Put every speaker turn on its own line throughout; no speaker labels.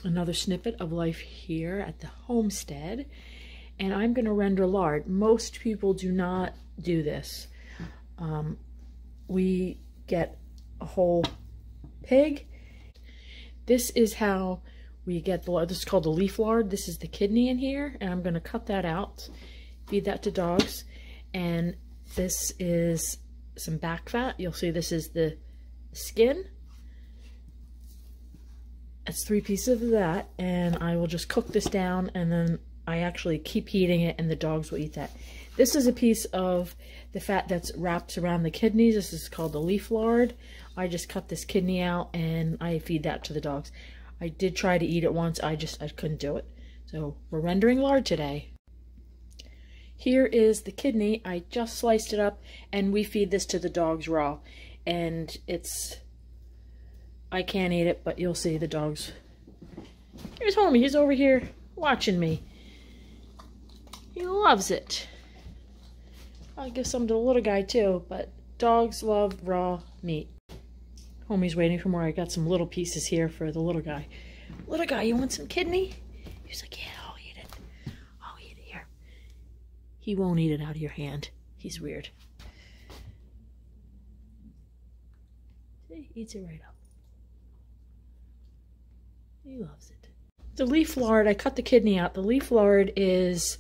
Another snippet of life here at the homestead. And I'm going to render lard. Most people do not do this. We get a whole pig. This is how we get the lard. This is called the leaf lard. This is the kidney in here, and I'm going to cut that out, feed that to dogs. And this is some back fat. You'll see this is the skin. That's 3 pieces of that, and I will just cook this down, and then I actually keep heating it, and the dogs will eat that. This is a piece of the fat that's wrapped around the kidneys. This is called the leaf lard. I just cut this kidney out, and I feed that to the dogs. I did try to eat it once. I couldn't do it. So we're rendering lard today. Here is the kidney. I just sliced it up, and we feed this to the dogs raw. And I can't eat it, but you'll see the dogs. Here's Homie. He's over here watching me. He loves it. I'll give some to the little guy too, but dogs love raw meat. Homie's waiting for more. I got some little pieces here for the little guy. Little guy, you want some kidney? He's like, yeah, I'll eat it. I'll eat it here. He won't eat it out of your hand. He's weird. See, he eats it right up. He loves it. The leaf lard, I cut the kidney out. The leaf lard is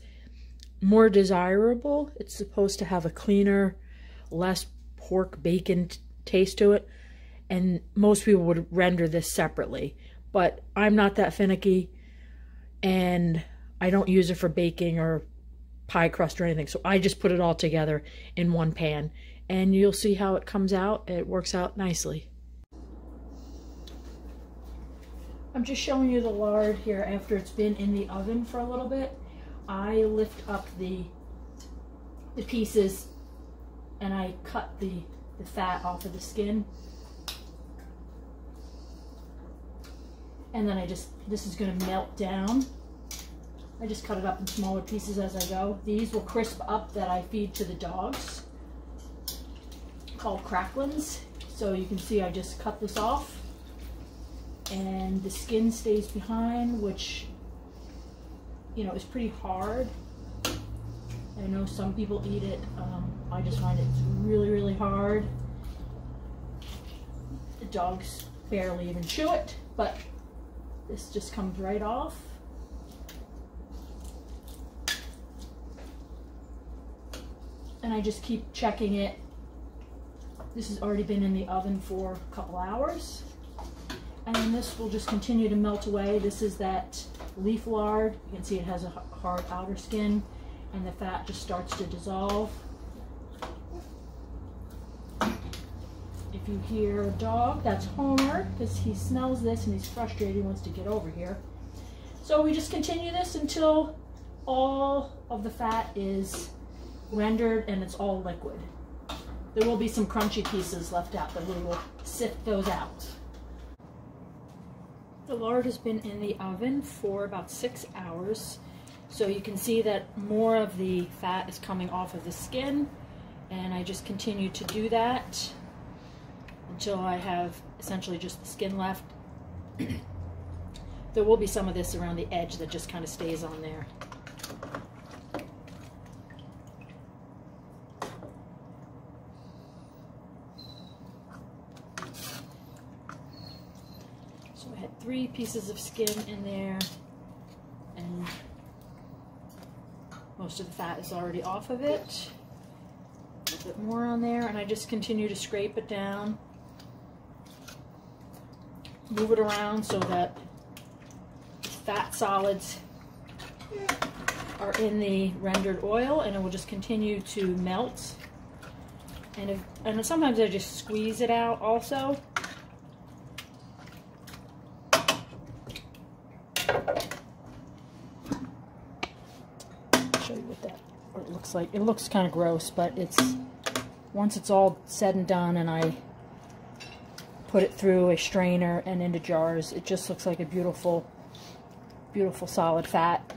more desirable. It's supposed to have a cleaner, less pork bacon taste to it. And most people would render this separately. But I'm not that finicky. And I don't use it for baking or pie crust or anything. So I just put it all together in one pan. And you'll see how it comes out. It works out nicely. I'm just showing you the lard here after it's been in the oven for a little bit. I lift up the pieces and I cut the fat off of the skin. And then this is going to melt down. I just cut it up in smaller pieces as I go. These will crisp up that I feed to the dogs, called cracklins. So you can see I just cut this off. And the skin stays behind, which, you know, is pretty hard. I know some people eat it. I just find it's really, really hard. The dogs barely even chew it, but this just comes right off. And I just keep checking it. This has already been in the oven for a couple hours. And this will just continue to melt away. This is that leaf lard. You can see it has a hard outer skin, and the fat just starts to dissolve. If you hear a dog, that's Homer, because he smells this and he's frustrated. He wants to get over here. So we just continue this until all of the fat is rendered and it's all liquid. There will be some crunchy pieces left out, but we will sift those out. The lard has been in the oven for about 6 hours, so you can see that more of the fat is coming off of the skin, and I just continue to do that until I have essentially just the skin left. There will be some of this around the edge that just kind of stays on there. So I had 3 pieces of skin in there, and most of the fat is already off of it. A little bit more on there, and I just continue to scrape it down, move it around so that the fat solids are in the rendered oil, and it will just continue to melt. And sometimes I just squeeze it out also. Show you what it looks like. It looks kind of gross, but once it's all said and done and I put it through a strainer and into jars, it just looks like a beautiful, beautiful solid fat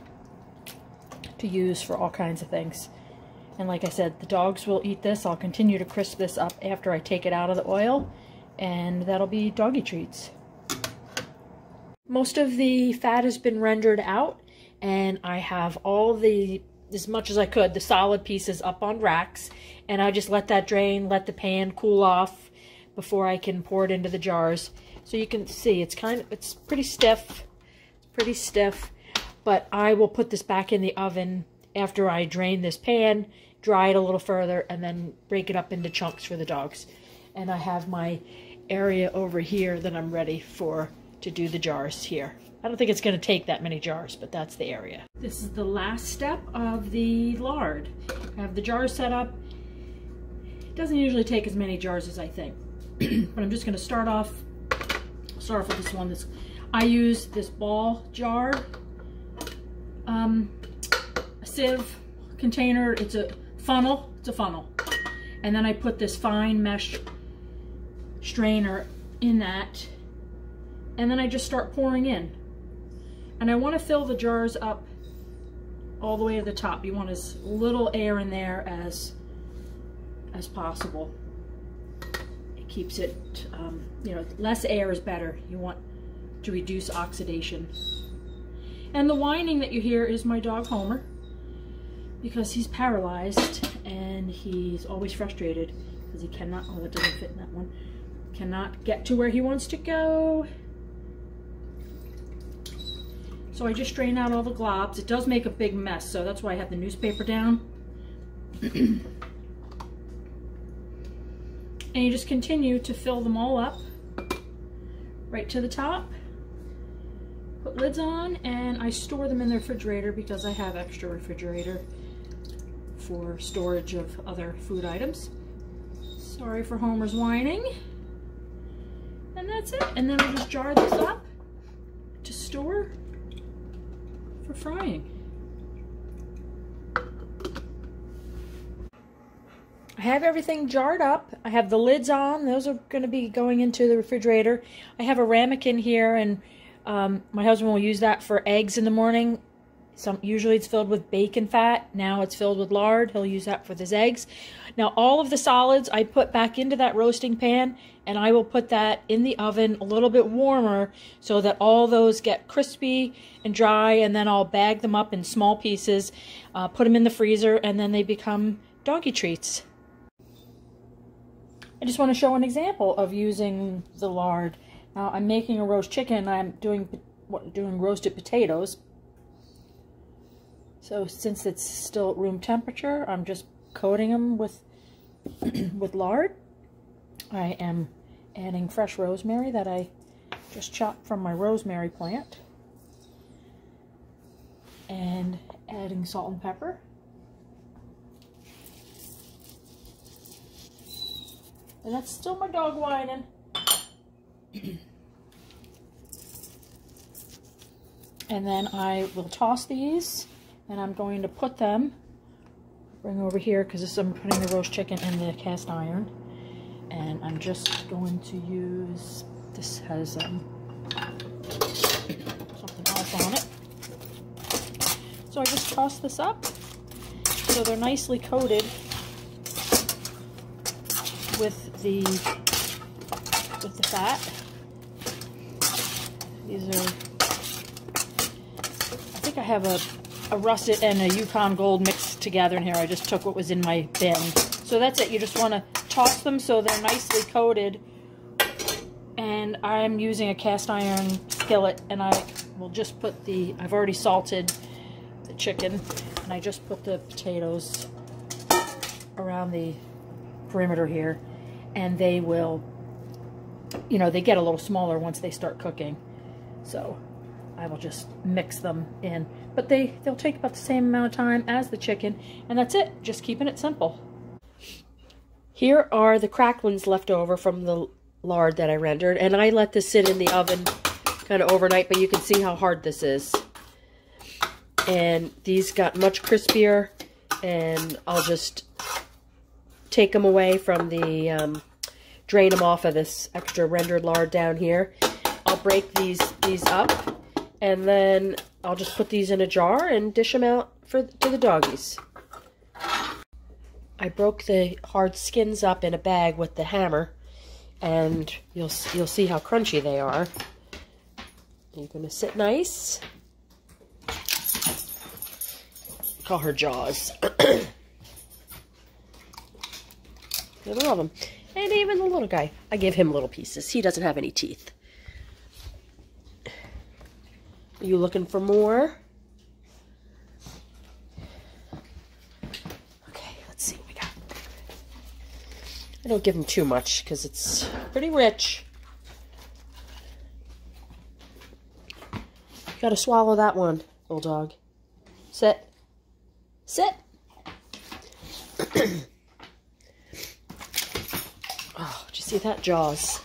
to use for all kinds of things. And like I said, the dogs will eat this. I'll continue to crisp this up after I take it out of the oil, and that'll be doggy treats. Most of the fat has been rendered out, and I have all as much as I could, the solid pieces up on racks, and I just let that drain, let the pan cool off before I can pour it into the jars. So you can see it's pretty stiff. It's pretty stiff, but I will put this back in the oven after I drain this pan, dry it a little further, and then break it up into chunks for the dogs. And I have my area over here that I'm ready to do the jars here. I don't think it's going to take that many jars, but that's the area. This is the last step of the lard. I have the jars set up. It doesn't usually take as many jars as I think, but I'm just going to start off with this one. I use this ball jar, a sieve container. It's a funnel. And then I put this fine mesh strainer in that, and then I just start pouring in. And I want to fill the jars up all the way to the top. You want as little air in there as possible. It keeps it, less air is better. You want to reduce oxidation. And the whining that you hear is my dog Homer, because he's paralyzed and he's always frustrated because he cannot, oh, that doesn't fit in that one, cannot get to where he wants to go. So I just strain out all the globs. It does make a big mess, so that's why I have the newspaper down. And you just continue to fill them all up right to the top. Put lids on, and I store them in the refrigerator because I have extra refrigerator for storage of other food items. Sorry for Homer's whining. And that's it. And then I just jar this up to store for frying. I have everything jarred up. I have the lids on. Those are going to be going into the refrigerator. I have a ramekin here, and my husband will use that for eggs in the morning. Usually it's filled with bacon fat. Now it's filled with lard. He'll use that for his eggs. Now all of the solids I put back into that roasting pan, and I will put that in the oven a little bit warmer so that all those get crispy and dry, and then I'll bag them up in small pieces, put them in the freezer, and then they become doggy treats. I just want to show an example of using the lard. Now I'm making a roast chicken. I'm doing roasted potatoes. So since it's still at room temperature, I'm just coating them with lard. I am adding fresh rosemary that I just chopped from my rosemary plant. And adding salt and pepper. And that's still my dog whining. And then I will toss these, and I'm going to put them, bring over here because I'm putting the roast chicken in the cast iron. And I'm just going to use, this has something else on it. So I just toss this up so they're nicely coated with the fat. These are, I think I have a russet and a Yukon Gold mixed together in here. I just took what was in my bin. So that's it. You just want to toss them so they're nicely coated. And I'm using a cast iron skillet, and I will just put I've already salted the chicken, and I just put the potatoes around the perimeter here, and they will, they get a little smaller once they start cooking. So I will just mix them in, but they'll take about the same amount of time as the chicken, and that's it. Just keeping it simple. Here are the cracklings left over from the lard that I rendered, and I let this sit in the oven kind of overnight, but you can see how hard this is. And these got much crispier, and I'll just take them away from the, drain them off of this extra rendered lard down here. I'll break these up, and then I'll just put these in a jar and dish them out to the doggies. I broke the hard skins up in a bag with the hammer, and you'll see how crunchy they are.
You're gonna sit nice. Call her Jaws. I love him. And even the little guy. I give him little pieces. He doesn't have any teeth. Are you looking for more? Okay, let's see what we got. I don't give him too much because it's pretty rich. You gotta swallow that one, little dog. Sit. Sit. Oh, did you see that? Jaws.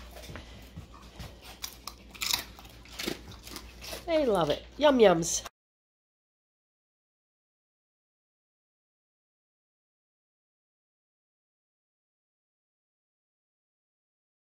They love it. Yum yums.